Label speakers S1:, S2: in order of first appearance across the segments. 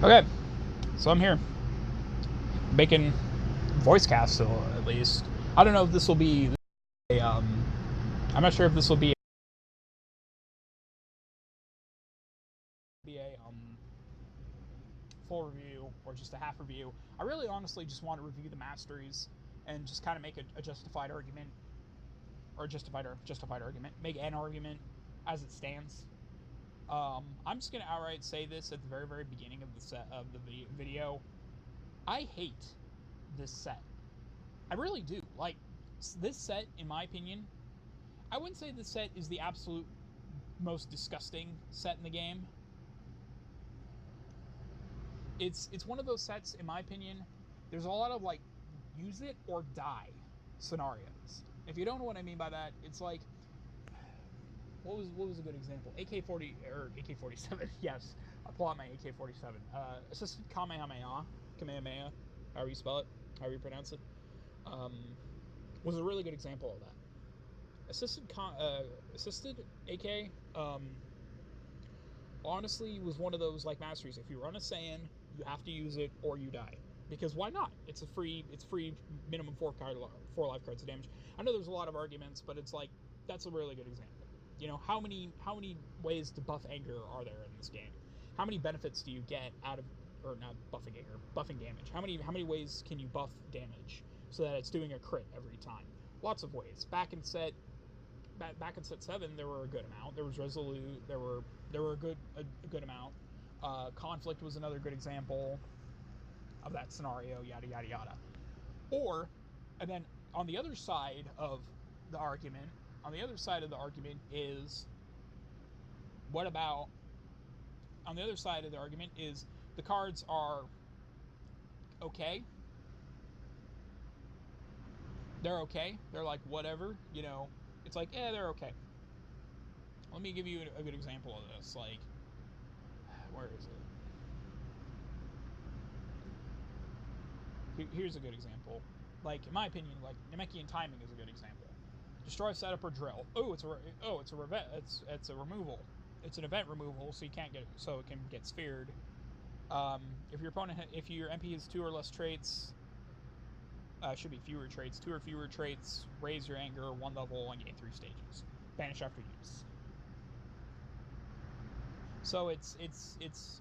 S1: Okay, so I'm here making voice cast still at least. I don't know if this will be a I'm not sure if this will be a full review or just a half review. I really honestly just want to review the masteries and just kind of make a justified argument or justified argument, make an argument as it stands. I'm just gonna outright say this at the very beginning of the video. I hate this set. I really do. Like, this set, in my opinion, I wouldn't say this set is the absolute most disgusting set in the game. It's one of those sets, in my opinion. There's a lot of like use it or die scenarios. If you don't know what I mean by that, it's like what was a good example? AK-40 or AK-47. Yes, I pull out my AK-47. Assisted Kamehameha, however you spell it, however you pronounce it, um, was a really good example of that. Assisted AK, honestly, was one of those like masteries. If you run a Saiyan, you have to use it or you die. Because why not? It's free minimum four life cards of damage. I know there's a lot of arguments, but it's like that's a really good example. You know, how many ways to buff anger are there in this game? How many benefits do you get out of, or not buffing anger, buffing damage? How many ways can you buff damage so that it's doing a crit every time? Lots of ways. Back in set 7, there were a good amount. There was Resolute. There were a good amount. Conflict was another good example of that scenario. Yada yada yada. Or, and then on the other side of the argument, is what about? On the other side of the argument is the cards are okay. They're okay. They're like whatever. You know, it's like they're okay. Let me give you a good example of this. Like, where is it? Here's a good example. Like, in my opinion, like Namekian timing is a good example. Destroy, setup, or drill. It's a removal. It's an event removal, so you can't get so it can get sphered. If your MP has 2 or less traits, should be fewer traits. 2 or fewer traits. Raise your anger 1 level and gain 3 stages. Banish after use. So it's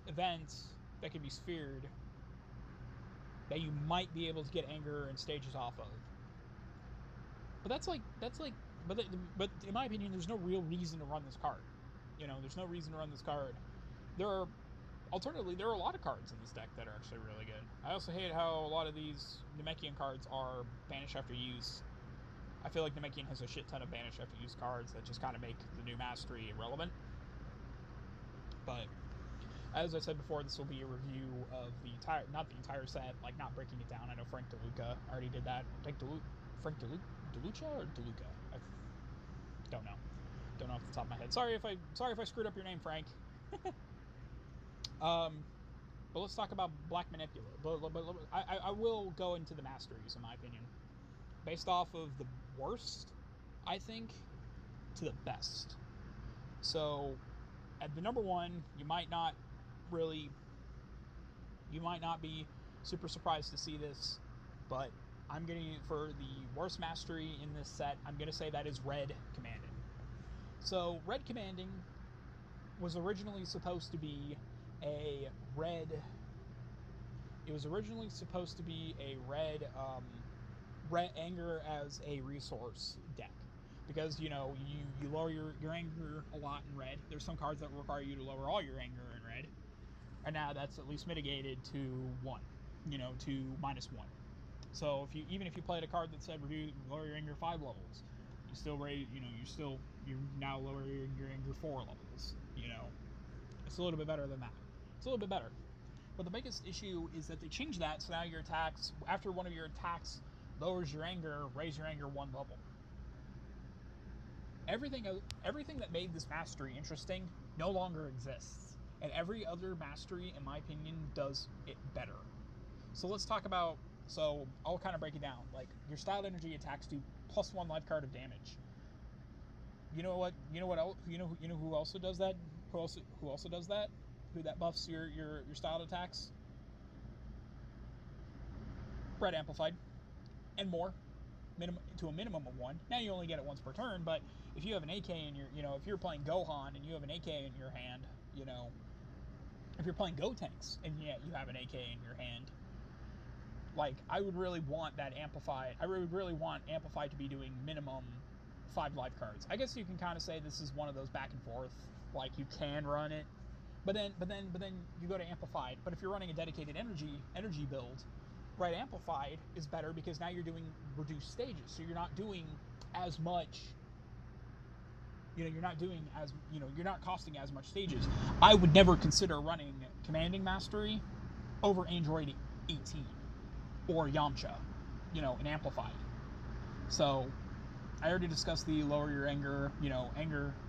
S1: events that can be sphered that you might be able to get anger and stages off of. But but in my opinion, there's no real reason to run this card. You know, there's no reason to run this card. Alternatively, there are a lot of cards in this deck that are actually really good. I also hate how a lot of these Namekian cards are banish after use. I feel like Namekian has a shit ton of banish after use cards that just kind of make the new mastery irrelevant. But as I said before, this will be a review of not the entire set, like not breaking it down. I know Frank DeLuca already did that. Frank DeLuca or DeLuca? I don't know. Don't know off the top of my head. Sorry if I screwed up your name, Frank. But let's talk about Black Manipula. But I will go into the masteries, in my opinion, based off of the worst, I think, to the best. So, at the number 1, you might not be super surprised to see this, but I'm getting it for the worst mastery in this set. I'm going to say that is Red Commanding. So, Red Commanding was originally supposed to be a red. It was originally supposed to be a red anger as a resource deck, because you know you lower your anger a lot in red. There's some cards that require you to lower all your anger in red, and now that's at least mitigated to 1, to -1. So even if you played a card that said lower your anger 5 levels, you still you're now lowering your anger 4 levels. It's a little bit better than that. It's a little bit better. But the biggest issue is that they changed that, so now your attacks, after one of your attacks lowers your anger, raise your anger 1 level. Everything that made this mastery interesting no longer exists, and every other mastery, in my opinion, does it better. So let's talk about. So I'll kind of break it down. Like, your styled energy attacks do +1 life card of damage. You know what? You know who also does that? Who also does that? who that buffs your styled attacks. Red amplified, and more, to a minimum of one. Now you only get it once per turn, but if you have an AK in your, if you're playing Gohan and you have an AK in your hand, if you're playing Gotenks and yet you have an AK in your hand, like, I would really want that amplified. I would really want amplified to be doing minimum 5 life cards. I guess you can kind of say this is one of those back and forth, like, you can run it, but then you go to amplified. But if you're running a dedicated energy build, Red amplified is better because now you're doing reduced stages, so you're not doing as much. You're not costing as much stages. I would never consider running Commanding Mastery over Android 18 or Yamcha, an amplified. So I already discussed the lower your anger,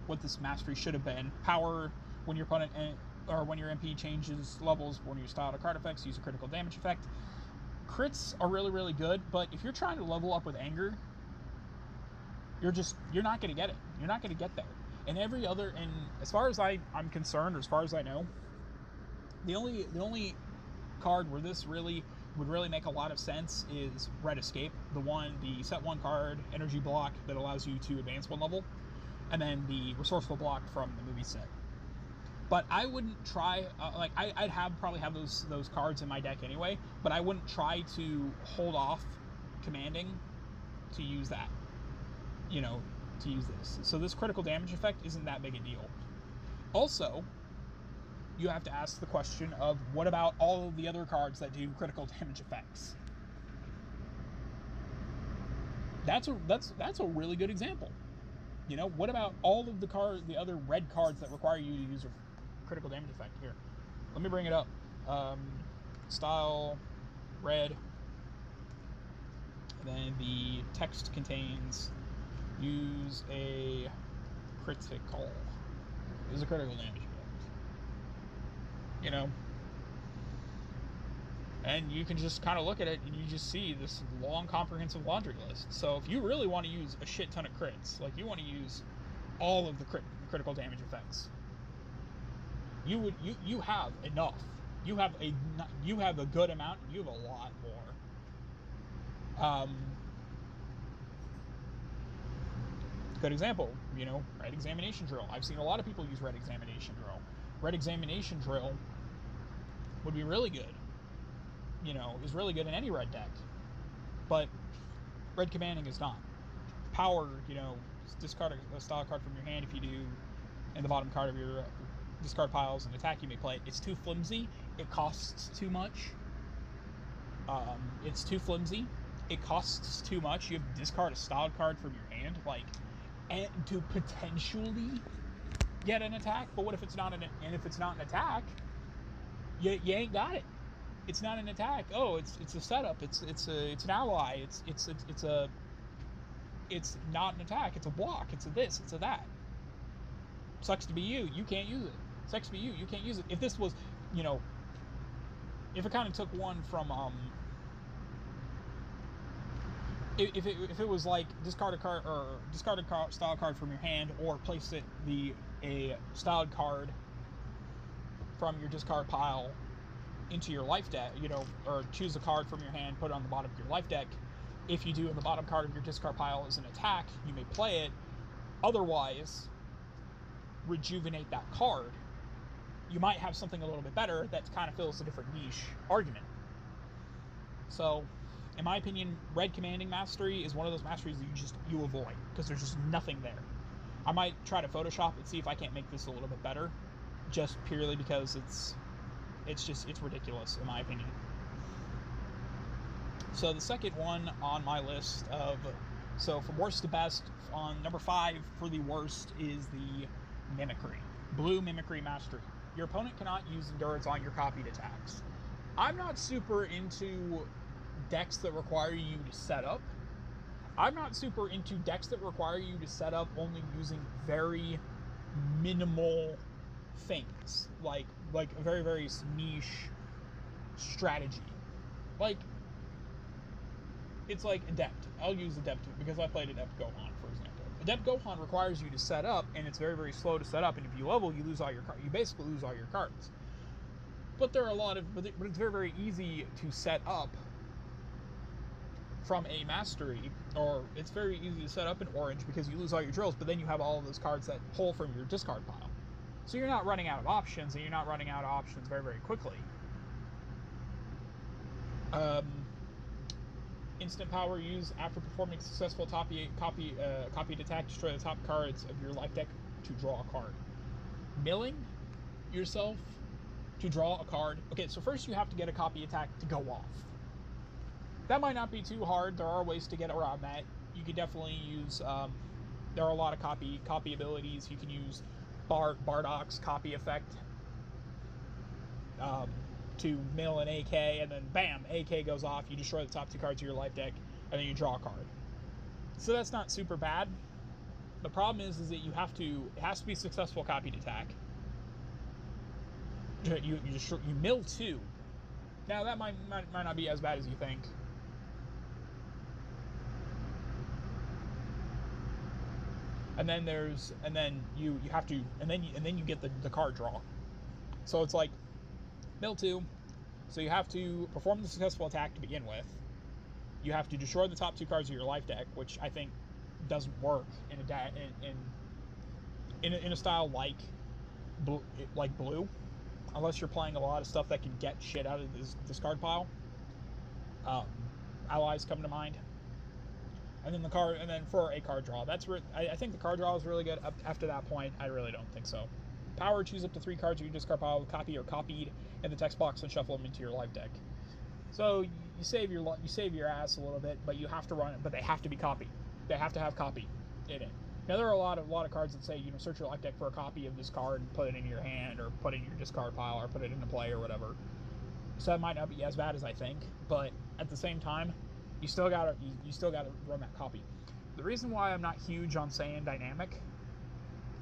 S1: what this mastery should have been. Power when your opponent or when your MP changes levels, when you style card effects, use a critical damage effect. Crits are really, really good, but if you're trying to level up with anger, you're not going to get it. You're not going to get there. And as far as I'm concerned, or as far as I know, the only card where this really would really make a lot of sense is Red Escape, the set 1 card energy block that allows you to advance 1 level, and then the resourceful block from the movie set. But I wouldn't try, I'd probably have those cards in my deck anyway, but I wouldn't try to hold off commanding to use that, to use this. So this critical damage effect isn't that big a deal. Also, you have to ask the question of, what about all of the other cards that do critical damage effects? That's a really good example. What about all of the other red cards that require you to use a critical damage effect? Here, let me bring it up. Style red, and then the text contains use a critical. Use a critical damage effect. And you can just kind of look at it and you just see this long comprehensive laundry list. So if you really want to use a shit ton of crits, like you want to use all of the critical damage effects, you have enough. You have a good amount. You have a lot more. Good example, Red Examination Drill. I've seen a lot of people use Red Examination Drill. Red Examination Drill would be really good. Is really good in any red deck. But Red Commanding is not. Power, discard a style card from your hand if you do, and the bottom card of your discard piles and attack you may play. It's too flimsy. It costs too much. It's too flimsy. It costs too much. You have to discard a styled card from your hand, and to potentially get an attack. But what if it's not an attack? You ain't got it. It's not an attack. Oh, it's a setup. It's an ally. It's not an attack. It's a block. It's a this. It's a that. Sucks to be you. You can't use it. Sucks to be you. You can't use it. If this was, if it kind of took one from if it was like discard a style card from your hand, or place a styled card from your discard pile into your life deck, or choose a card from your hand, put it on the bottom of your life deck. If you do, in the bottom card of your discard pile is an attack, you may play it. Otherwise, rejuvenate that card. You might have something a little bit better that kind of fills a different niche argument. So, in my opinion, Red Commanding Mastery is one of those masteries that you avoid, because there's just nothing there. I might try to Photoshop and see if I can't make this a little bit better, just purely because it's ridiculous, in my opinion. So the second one on my list from worst to best, on number 5 for the worst is the Mimicry. Blue Mimicry Mastery. Your opponent cannot use endurance on your copied attacks. I'm not super into decks that require you to set up. I'm not super into decks that require you to set up only using very minimal things, like a very, very niche strategy. It's like Adept. I'll use Adept because I played Adept Gohan, for example. Adept requires you to set up, and it's very, very slow to set up. And if you level, you basically lose all your cards. But there are a lot of, but it's very, very easy to set up from a mastery, or it's very easy to set up in orange because you lose all your drills, but then you have all of those cards that pull from your discard pile. So you're not running out of options, and you're not running out of options very, very quickly. Instant power used after performing successful copied attack, destroy the top cards of your life deck to draw a card. Milling yourself to draw a card. Okay, so first you have to get a copy attack to go off. That might not be too hard. There are ways to get around that. You could definitely use, there are a lot of copy abilities. You can use Bardock's copy effect to mill an AK, and then bam, AK goes off, you destroy the top two cards of your life deck, and then you draw a card. So that's not super bad. The problem is that you have to, it has to be a successful copied attack. You mill 2. Now that might not be as bad as you think. And then you have to, and then you get the card draw. So it's like mill 2. So you have to perform the successful attack to begin with. You have to destroy the top 2 cards of your life deck, which I think doesn't work in a style like blue, unless you're playing a lot of stuff that can get shit out of this discard pile. Allies come to mind. And then for a card draw, I think the card draw is really good. Up after that point, I really don't think so. Power, choose up to 3 cards of your discard pile, copy or copied in the text box, and shuffle them into your life deck. So you save your ass a little bit, but you have to run it. But they have to be copied. They have to have copy in it. Now there are a lot of cards that say, search your life deck for a copy of this card and put it in your hand, or put it in your discard pile, or put it into play, or whatever. So that might not be as bad as I think, but at the same time, you still gotta run that copy. The reason why I'm not huge on Saiyan Dynamic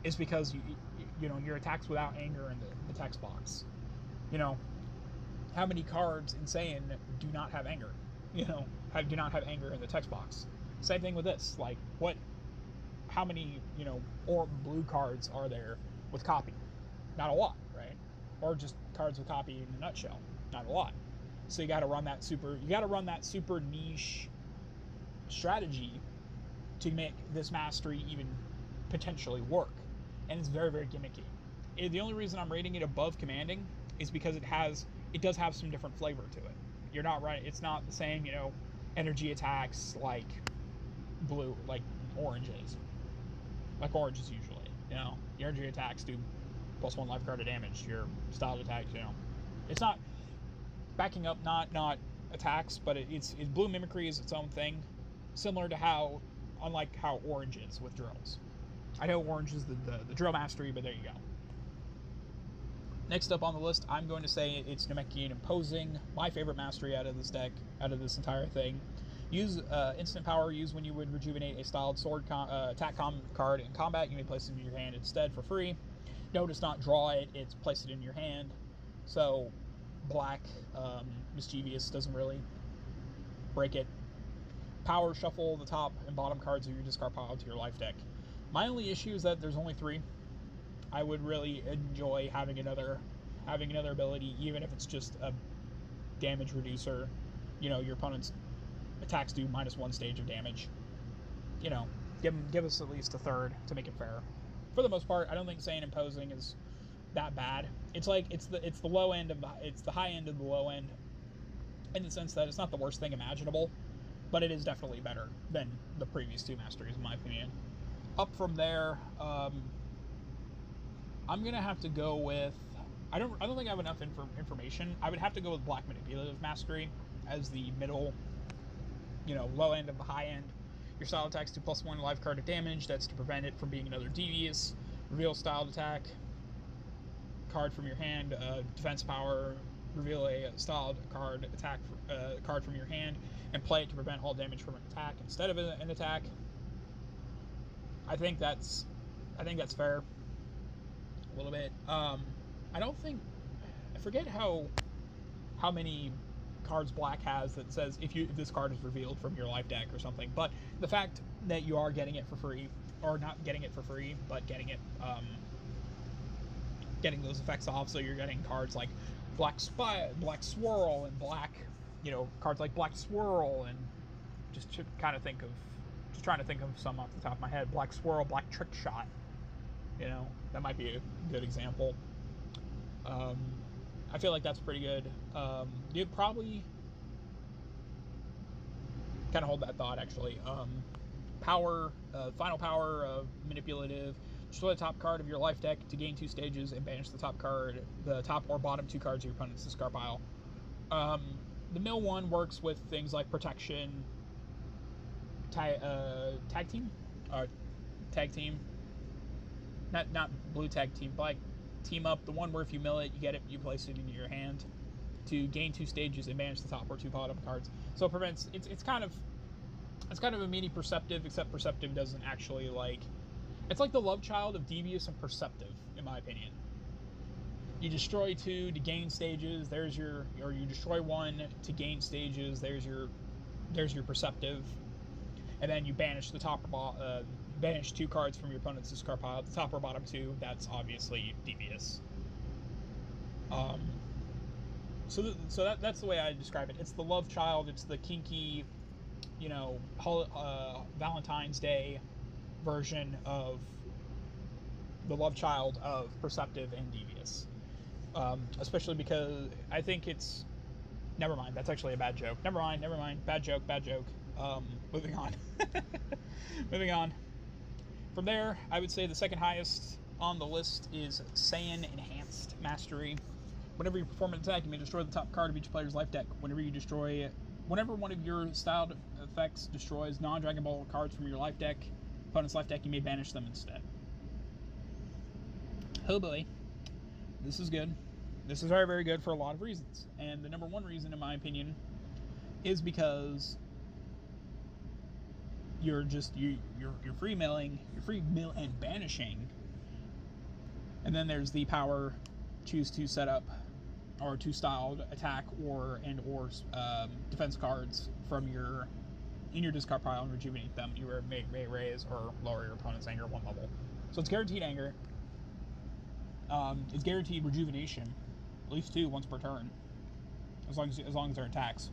S1: is because your attacks without anger in the text box. How many cards in Saiyan do not have anger? Do not have anger in the text box. Same thing with this. Like how many or blue cards are there with copy? Not a lot, right? Or just cards with copy in a nutshell. Not a lot. So you got to run that super niche strategy to make this mastery even potentially work, and it's very, very gimmicky. The only reason I'm rating it above commanding is because it does have some different flavor to it. You're not right. It's not the same, energy attacks like oranges. Like oranges usually, your energy attacks do +1 life card of damage. Your styled attacks, it's not backing up, not attacks, but it's blue mimicry is its own thing, similar to unlike how orange is with drills. I know orange is the drill mastery, but there you go. Next up on the list, I'm going to say it's Namekian Imposing, my favorite mastery out of this deck, out of this entire thing. Use instant power used when you would rejuvenate a styled sword attack card in combat. You may place it in your hand instead for free. Notice not draw it, it's place it in your hand. So black Mischievous doesn't really break it. Power, shuffle the top and bottom cards of your discard pile to your life deck. My only issue is that there's only 3. I would really enjoy having another ability, even if it's just a damage reducer. Your opponent's attacks do -1 stage of damage. Give us at least a third to make it fair. For the most part, I don't think Saiyan Imposing is that bad. It's the low end it's the high end of the low end, in the sense that it's not the worst thing imaginable, but it is definitely better than the previous 2 masteries, in my opinion. Up from there, I'm gonna have to go with. I don't think I have enough information. I would have to go with Black Manipulative Mastery as the middle, low end of the high end. Your style attacks do +1 life card of damage. That's to prevent it from being another devious. Reveal styled attack card from your hand. Defense power. Reveal a styled card attack card from your hand and play it to prevent all damage from an attack instead of an attack. I think that's fair. A little bit. I forget how many cards black has that says if this card is revealed from your life deck or something, but the fact that you are getting it for free, or not getting it for free, but getting it getting those effects off, so you're getting cards like Black Swirl, and black, cards like Black Swirl, and just to kind of think of, just trying to think of some off the top of my head. Black Swirl, Black Trick Shot. That might be a good example. I feel like that's pretty good. You'd probably kind of hold that thought, actually. Final power, manipulative. Destroy the top card of your life deck to gain 2 stages and banish the top or bottom 2 cards of your opponent's discard pile. The mill one works with things like protection, tag team, not blue tag team, black team up. The one where if you mill it, you get it, you place it into your hand to gain 2 stages and manage the top or 2 bottom cards. So it prevents. It's kind of a mini Perceptive, except Perceptive doesn't actually It's like the love child of Devious and Perceptive, in my opinion. You destroy 2 to gain stages. Or you destroy 1 to gain stages. There's your Perceptive, and then you banish the top or banish 2 cards from your opponent's discard pile. The top or bottom 2, that's obviously Devious. So that's the way I describe it. It's the love child. It's the kinky, Valentine's Day version of the love child of Perceptive and Devious. Especially because I think it's... Never mind, that's actually a bad joke. Never mind. Bad joke. Moving on. Moving on. From there, I would say the second highest on the list is Saiyan Enhanced Mastery. Whenever you perform an attack, you may destroy the top card of each player's life deck. Whenever one of your styled effects destroys non-Dragon Ball cards from your life deck, opponent's life deck, you may banish them instead. Oh boy. This is good. This is very, very good for a lot of reasons. And the number one reason, in my opinion, is because you're free milling, you're free mill and banishing. And then there's the power, choose to set up or 2 styled attack or defense cards from in your discard pile and rejuvenate them. You may raise or lower your opponent's anger 1 level. So it's guaranteed anger. It's guaranteed rejuvenation, at least 2 once per turn, as long as they're attacks.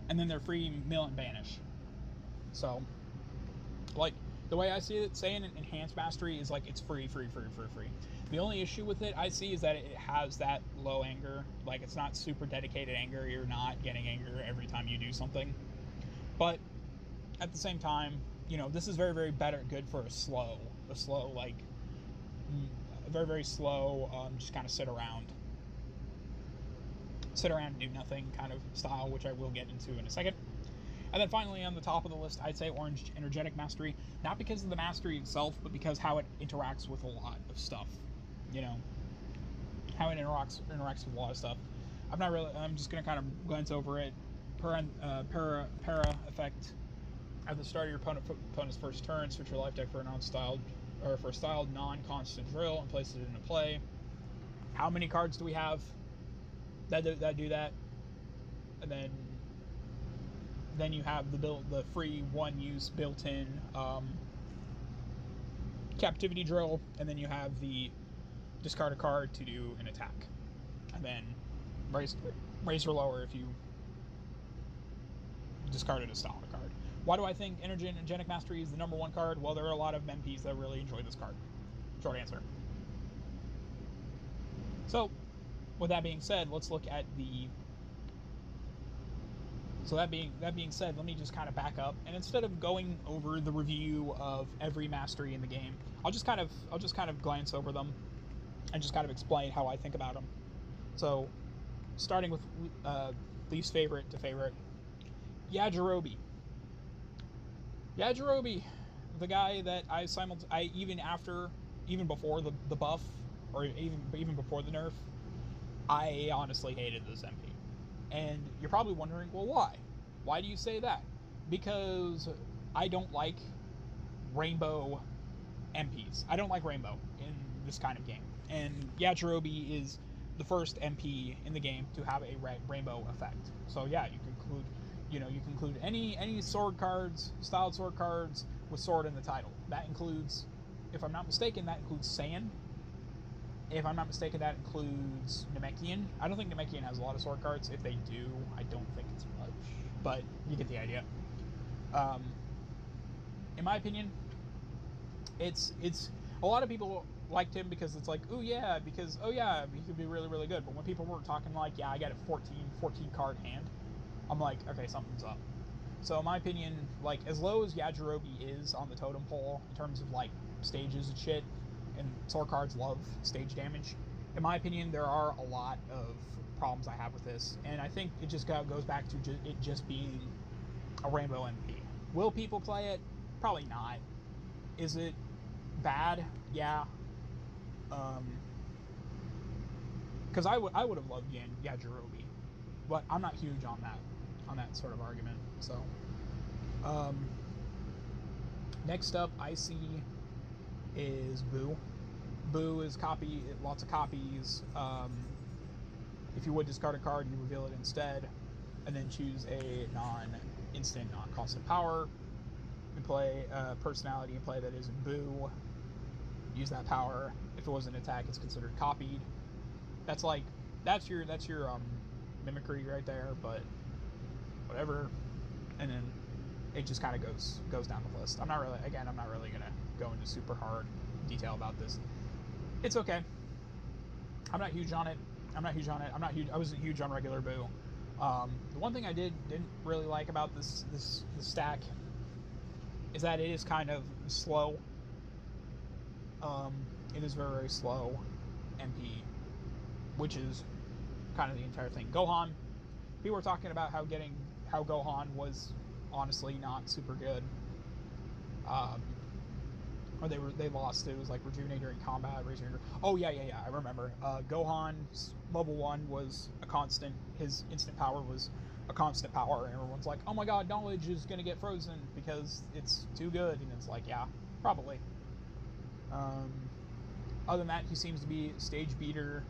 S1: And then they're free mill and banish. So, the way I see it, Saiyan Enhanced Mastery is it's free. The only issue with it I see is that it has that low anger. It's not super dedicated anger. You're not getting anger every time you do something. But at the same time, this is very, very good for a slow, very, very slow, just kind of sit around and do nothing kind of style, which I will get into in a second. And then finally, on the top of the list, I'd say Orange Energetic Mastery. Not because of the mastery itself, but because how it interacts with a lot of stuff. How it interacts with a lot of stuff. I'm just going to kind of glance over it. Para effect. At the start of your opponent's first turn, switch your life deck for a styled non-constant drill and place it into play. How many cards do we have that do that? And then you have the free 1-use built-in captivity drill, and then you have the discard a card to do an attack, and then raise or lower if you discarded a style card. Why do I think Energetic Mastery is the number 1 card? Well, there are a lot of MPs that really enjoy this card. Short answer. So, with that being said, let's look at the... So that being said, let me just kind of back up, and instead of going over the review of every mastery in the game, I'll just kind of glance over them and just kind of explain how I think about them. So, starting with least favorite to favorite, Yajirobe. Yajirobe, the guy that even before the buff, or even before the nerf, I honestly hated this MP. And you're probably wondering, well, why? Why do you say that? Because I don't like rainbow MPs. I don't like rainbow in this kind of game. And Yajirobe is the first MP in the game to have a rainbow effect. So yeah, you can include any sword cards, styled sword cards with sword in the title. That includes, if I'm not mistaken, Saiyan If I'm not mistaken, that includes Namekian. I don't think Namekian has a lot of sword cards. If they do, I don't think it's much, but you get the idea. In my opinion, it's a lot of people liked him because it's like, oh yeah, he could be really, really good. But when people were talking like, yeah, I got a 14 card hand, I'm like, okay, something's up. So in my opinion, like, as low as Yajirobe is on the totem pole in terms of like stages and shit, and sword cards love stage damage, in my opinion, there are a lot of problems I have with this, and I think it just goes back to it just being a Rainbow MP. Will people play it? Probably not. Is it bad? Yeah. Because I would have loved Yajirobe, but I'm not huge on that sort of argument. So, next up I see is Boo. Boo is lots of copies. If you would discard a card, you reveal it instead, and then choose a non-instant, non-constant power. You play personality and play that is in Boo. Use that power. If it was an attack, it's considered copied. That's your mimicry right there, but whatever. And then it just kind of goes down the list. I'm not really gonna go into super hard detail about this. It's okay. I'm not huge on it. I wasn't huge on regular Boo. The one thing I didn't really like about this stack is that it is kind of slow. It is very, very slow MP, which is kind of the entire thing. Gohan, people were talking about how Gohan was honestly not super good. Or they lost. It was like Rejuvenator in combat, Rejuvenator. Oh yeah, I remember. Gohan's level 1 was a constant. His instant power was a constant power, and everyone's like, "Oh my God, knowledge is gonna get frozen because it's too good." And it's like, yeah, probably. Other than that, he seems to be stage beater,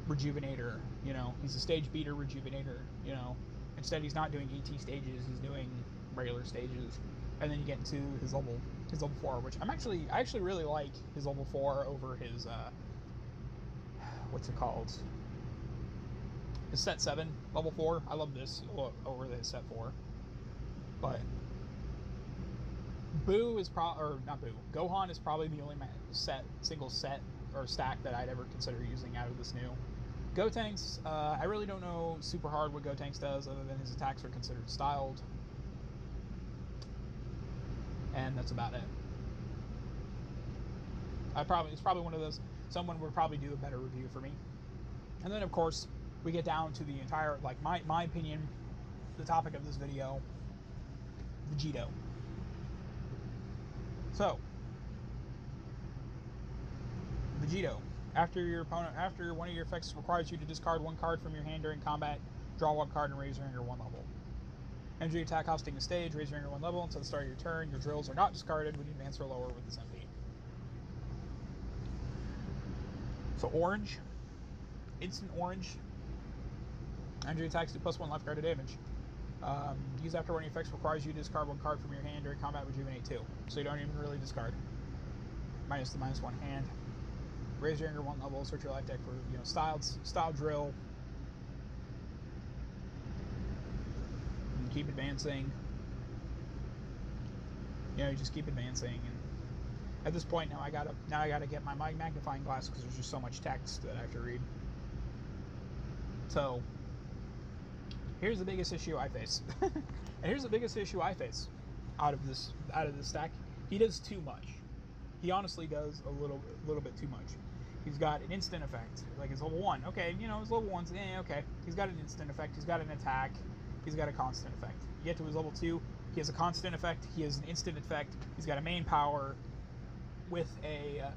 S1: Rejuvenator. You know, he's a stage beater, Rejuvenator. You know, instead he's not doing ET stages, he's doing regular stages. And then you get into his level 4, which I actually really like his level 4 over his what's it called? His set 7 level 4. I love this over his set 4. But Boo is Gohan is probably the only single set or stack that I'd ever consider using out of this new. Gotenks, I really don't know super hard what Gotenks does other than his attacks are considered styled. And that's about it. It's probably one of those, someone would probably do a better review for me. And then of course we get down to the entire, like, my opinion, the topic of this video, Vegito. So Vegito, after one of your effects requires you to discard 1 card from your hand during combat, draw 1 card and raise your Ringer 1 level. Energy attack costing a stage, raise your Ringer 1 level until the start of your turn. Your drills are not discarded when you advance or lower with this MP. So orange, instant orange. Energy attacks do +1 life guarded damage. Use after one of your effects requires you to discard 1 card from your hand during combat, rejuvenate 2. So you don't even really discard. Minus the -1 hand. Raise your Ringer 1 level, search your life deck for, you know, styled drill. And keep advancing. You know, you just keep advancing, and at this point now I gotta get my magnifying glass because there's just so much text that I have to read. So here's the biggest issue I face. And here's the biggest issue I face out of this stack. He does too much. He honestly does a little bit too much. He's got an instant effect, like his level 1. Okay, you know, his level 1's okay. He's got an instant effect. He's got an attack. He's got a constant effect. You get to his level 2. He has a constant effect. He has an instant effect. He's got a main power with a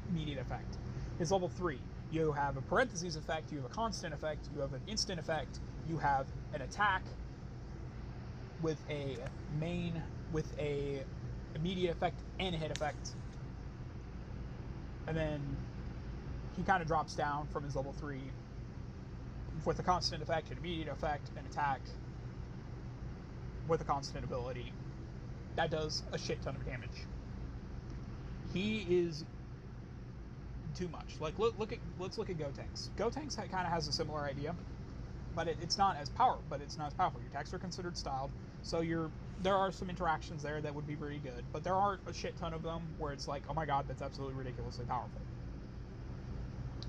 S1: immediate effect. His level 3. You have a parentheses effect. You have a constant effect. You have an instant effect. You have an attack with a immediate effect and a hit effect. And then he kind of drops down from his level 3 with a constant effect, an immediate effect, an attack with a constant ability. That does a shit ton of damage. he is too much. Like let's look at Gotenks. Gotenks kind of has a similar idea, but it's not as powerful. Your attacks are considered styled, so there are some interactions there that would be pretty good, but there aren't a shit ton of them where it's like, oh my god, that's absolutely ridiculously powerful.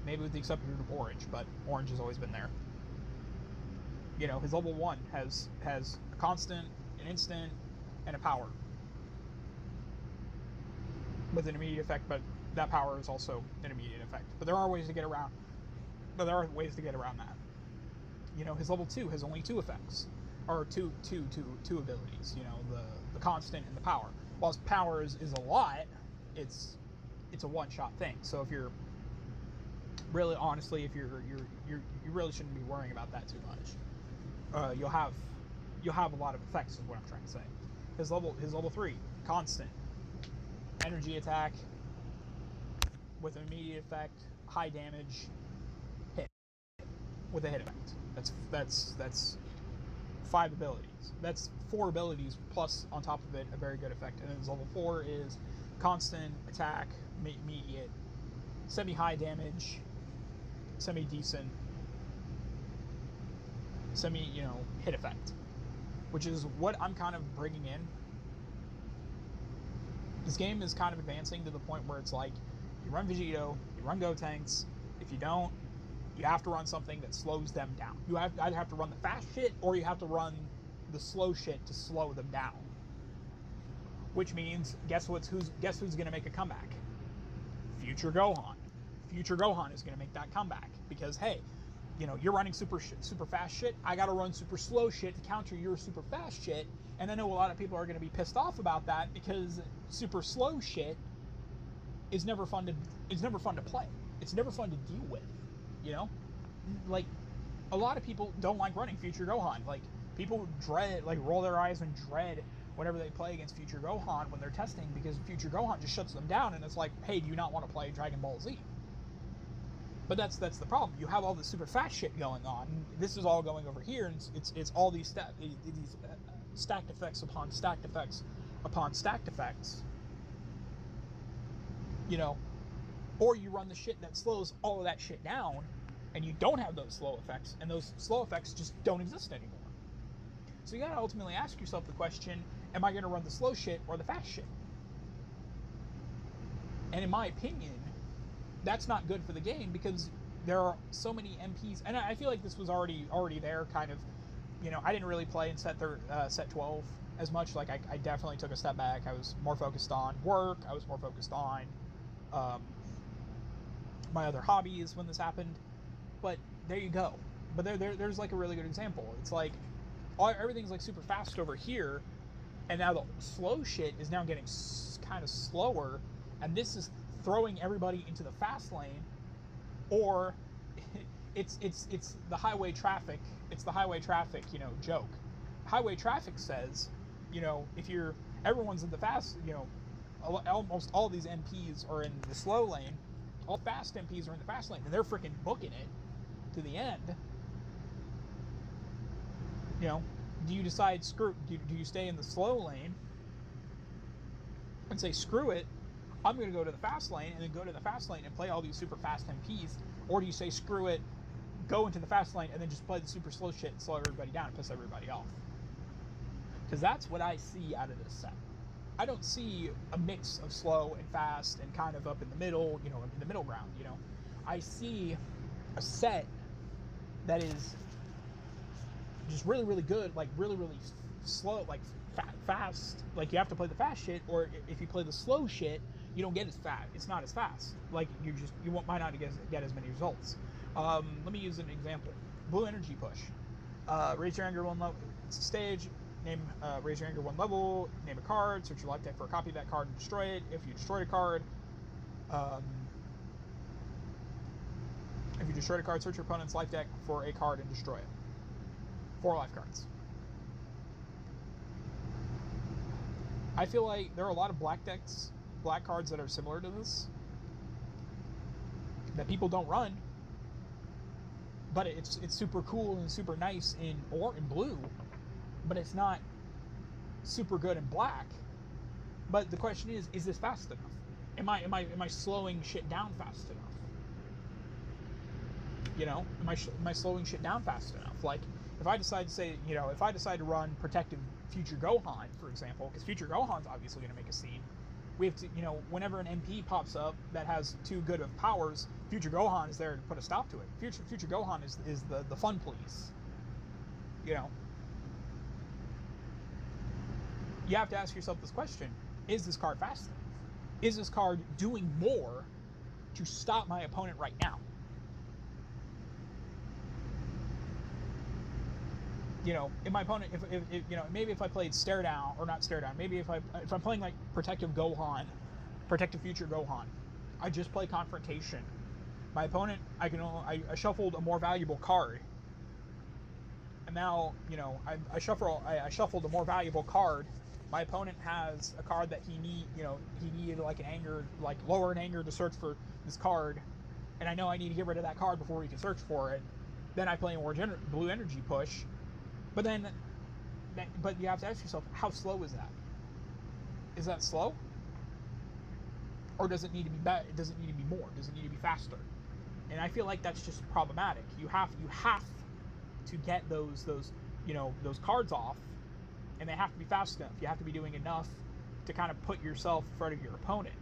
S1: Maybe with the exception of Orange, but Orange has always been there. You know, his level 1 has a constant, an instant, and a power with an immediate effect, but that power is also an immediate effect. But there are ways to get around. that. You know, his level 2 has only 2 effects, or two abilities. You know, the constant and the power. While his power is a lot, it's a one-shot thing. So if you're really, honestly, if you really shouldn't be worrying about that too much. You'll have a lot of effects, is what I'm trying to say. His level 3, constant, energy attack with an immediate effect, high damage, hit with a hit effect. That's 5 abilities. That's 4 abilities plus on top of it a very good effect. And then his level 4 is constant attack, immediate, semi-high damage, semi-decent, hit effect, which is what I'm kind of bringing in. This game is kind of advancing to the point where it's like, you run Vegito, you run Gotenks. If you don't, you have to run something that slows them down. You either have to run the fast shit, or you have to run the slow shit to slow them down. Which means, guess who's gonna make a comeback? Future Gohan. Future Gohan is gonna make that comeback because, hey, you know, you're running super fast shit. I gotta run super slow shit to counter your super fast shit. And I know a lot of people are gonna be pissed off about that because super slow shit is never fun to play. It's never fun to deal with. You know, like a lot of people don't like running Future Gohan. Like people roll their eyes and dread whenever they play against Future Gohan when they're testing, because Future Gohan just shuts them down and it's like, hey, do you not want to play Dragon Ball Z? But that's the problem. You have all this super fast shit going on. This is all going over here, and it's all these stacked effects upon stacked effects upon stacked effects. You know, or you run the shit that slows all of that shit down, and you don't have those slow effects, and those slow effects just don't exist anymore. So you gotta ultimately ask yourself the question: am I gonna run the slow shit or the fast shit? And in my opinion, that's not good for the game, because there are so many MPs, and I feel like this was already there, kind of. You know, I didn't really play in set 12 as much. Like I definitely took a step back. I was more focused on work. I was more focused on my other hobbies when this happened. But there you go. But there's like a really good example. It's like everything's like super fast over here, and now the slow shit is now getting kind of slower, and this is throwing everybody into the fast lane, or it's the highway traffic. It's the highway traffic, joke. Highway traffic says, if everyone's in the fast, almost all these MPs are in the slow lane. All fast MPs are in the fast lane, and they're freaking booking it to the end. Do you decide do you stay in the slow lane and say screw it, I'm going to go to the fast lane, and then go to the fast lane and play all these super fast MPs? Or do you say screw it, go into the fast lane, and then just play the super slow shit and slow everybody down and piss everybody off? Because that's what I see out of this set. I don't see a mix of slow and fast and kind of up in the middle, in the middle ground, I see a set that is just really, really good, like really, really slow, like fast. Like you have to play the fast shit, or if you play the slow shit, you don't get as fast. It's not as fast. Like might not get as many results. Let me use an example. Blue Energy Push. Raise your anger 1 level. It's a stage. Raise your anger 1 level. Name a card. Search your life deck for a copy of that card and destroy it. If you destroyed a card, search your opponent's life deck for a card and destroy it. 4 life cards. I feel like there are a lot of black cards that are similar to this that people don't run, but it's super cool and super nice in blue, but it's not super good in black. But the question is this fast enough? Am I slowing shit down fast enough? You know, am I slowing shit down fast enough? Like, if I decide to say, you know, if I decide to run Protective Future Gohan, for example, because Future Gohan's obviously going to make a scene, we have to, you know, whenever an MP pops up that has too good of powers, Future Gohan is there to put a stop to it. Future Gohan is the fun police. You know, you have to ask yourself this question: is this card fast enough? Is this card doing more to stop my opponent right now? You know, if my opponent, if you know, maybe if I played Stare Down, or not Stare Down, maybe if I'm playing like Protective Gohan, Protective Future Gohan, I just play Confrontation. My opponent, I shuffled a more valuable card, and now, you know, I shuffled a more valuable card. My opponent has a card that he needed like an anger, like lower an anger to search for this card, and I know I need to get rid of that card before he can search for it. Then I play a more blue energy push. But then, but you have to ask yourself, how slow is that? Is that slow? Or does it need to be does it need to be more? Does it need to be faster? And I feel like that's just problematic. You have to get those you know, those cards off, and they have to be fast enough. You have to be doing enough to kind of put yourself in front of your opponent.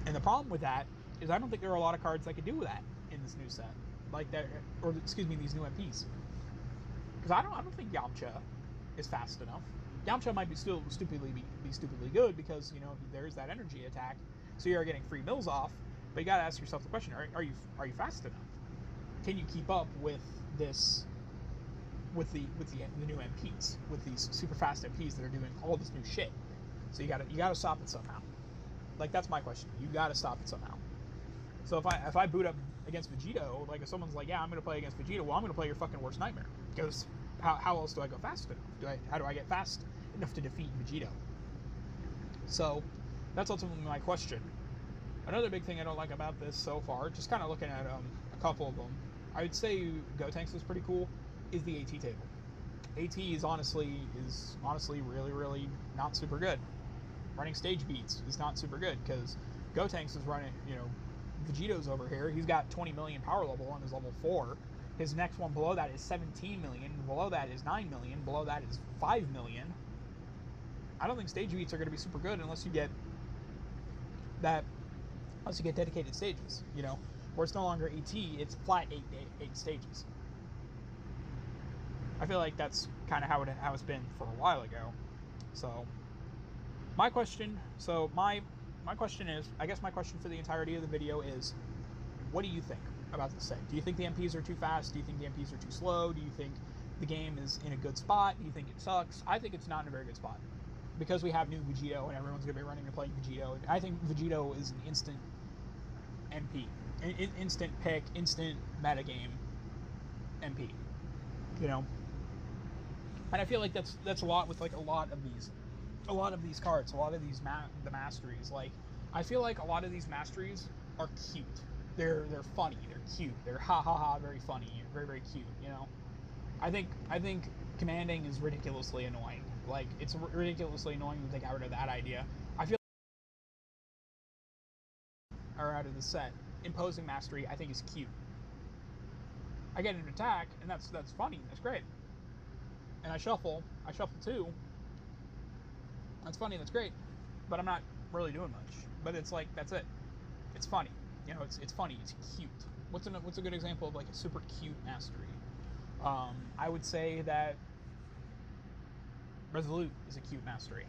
S1: And the problem with that is I don't think there are a lot of cards that can do that in this new set. Like that, or excuse me, these new MPs. Because I don't think Yamcha is fast enough. Yamcha might be still stupidly good because, you know, there's that energy attack, so you're getting free mills off. But you gotta ask yourself the question: Are you fast enough? Can you keep up with this? With the new MPs, with these super fast MPs that are doing all this new shit? So you gotta stop it somehow. Like, that's my question. You gotta stop it somehow. So if I boot up against Vegito, like if someone's like, yeah, I'm going to play against Vegito, well, I'm going to play your fucking worst nightmare. Because how else do I go fast enough? How do I get fast enough to defeat Vegito? So that's ultimately my question. Another big thing I don't like about this so far, just kind of looking at a couple of them, I would say Gotenks is pretty cool, is the AT table. AT is honestly really, really not super good. Running stage beats is not super good because Gotenks is running, you know, Vegito's over here. He's got 20 million power level on his level 4. His next one below that is 17 million. Below that is 9 million. Below that is 5 million. I don't think stage beats are going to be super good unless you get dedicated stages, you know, where it's no longer AT, it's flat 8 stages. I feel like that's kind of how it's been for a while ago. So my question is, I guess my question for the entirety of the video is, what do you think about this set? Do you think the MPs are too fast? Do you think the MPs are too slow? Do you think the game is in a good spot? Do you think it sucks? I think it's not in a very good spot. Because we have new Vegito and everyone's going to be running and playing Vegito. I think Vegito is an instant MP. Instant pick, instant metagame MP. You know? And I feel like that's a lot with like a lot of these cards, a lot of these the masteries. Like, I feel like a lot of these masteries are cute. They're funny. They're cute. They're ha ha ha, very funny, very, very cute. You know, I think commanding is ridiculously annoying. Like, it's ridiculously annoying that they got rid of that idea. I feel are out of the set. Imposing mastery, I think, is cute. I get an attack, and that's funny. That's great. And I shuffle too. That's funny, that's great, but I'm not really doing much. But it's like, that's it. It's funny. You know, it's funny, it's cute. What's a good example of like a super cute mastery? I would say that Resolute is a cute mastery.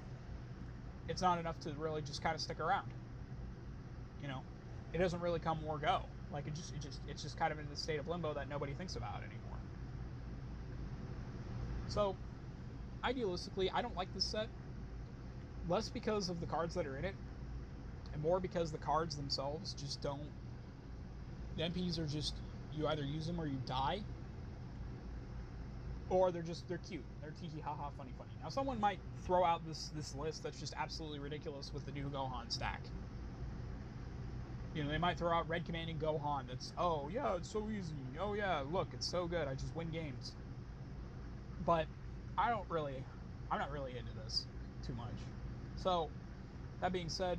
S1: It's not enough to really just kind of stick around. You know, it doesn't really come or go. Like, it's just kind of in the state of limbo that nobody thinks about anymore. So, idealistically, I don't like this set. Less because of the cards that are in it, and more because the cards themselves just don't. The MPs are just, you either use them or you die, or they're cute. They're tee hee ha ha, funny. Now, someone might throw out this list that's just absolutely ridiculous with the new Gohan stack. You know, they might throw out Red Commanding Gohan. That's, oh yeah, it's so easy. Oh yeah, look, it's so good. I just win games. But I'm not really into this too much. So, that being said,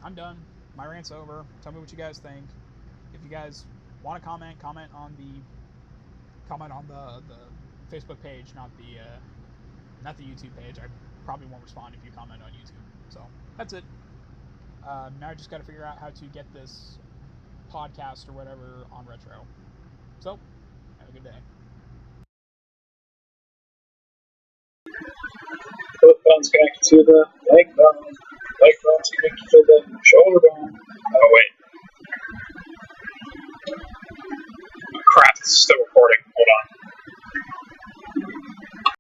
S1: I'm done. My rant's over. Tell me what you guys think. If you guys want to comment on the Facebook page, not the YouTube page. I probably won't respond if you comment on YouTube. So that's it. Now I just got to figure out how to get this podcast or whatever on Retro. So, have a good day.
S2: Both buttons connected to the leg bone.